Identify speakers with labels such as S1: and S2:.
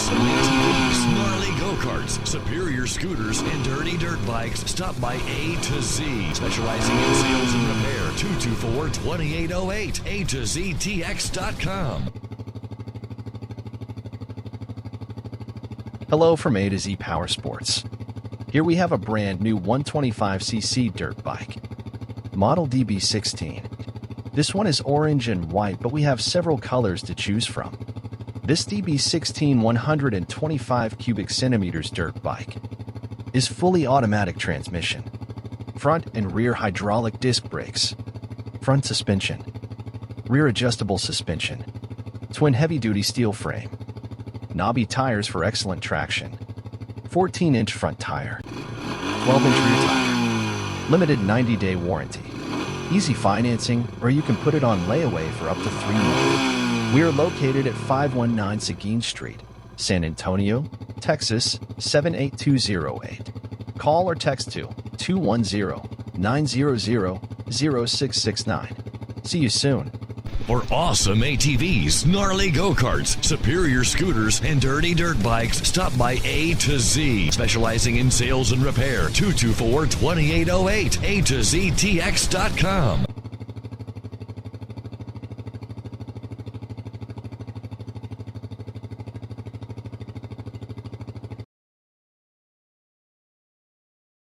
S1: awesome ATVs, gnarly go-karts, superior scooters, and dirty dirt bikes, stop by A to Z, specializing in sales and repair. 224-2808, ATOZPS.com.
S2: Hello from A to Z Power Sports. Here we have a brand new 125cc dirt bike, model DB16. This one is orange and white, but we have several colors to choose from. This DB16 125 cubic centimeters dirt bike is fully automatic transmission, front and rear hydraulic disc brakes, front suspension, rear adjustable suspension, twin heavy-duty steel frame, knobby tires for excellent traction, 14-inch front tire, 12-inch rear tire, limited 90-day warranty, easy financing, or you can put it on layaway for up to 3 months. We are located at 519 Seguin Street, San Antonio, Texas 78208. Call or text to 210-900-0669. See you soon.
S1: For awesome ATVs, gnarly go-karts, superior scooters, and dirty dirt bikes, stop by A to Z, specializing in sales and repair. 224-2808, ATOZPS.com.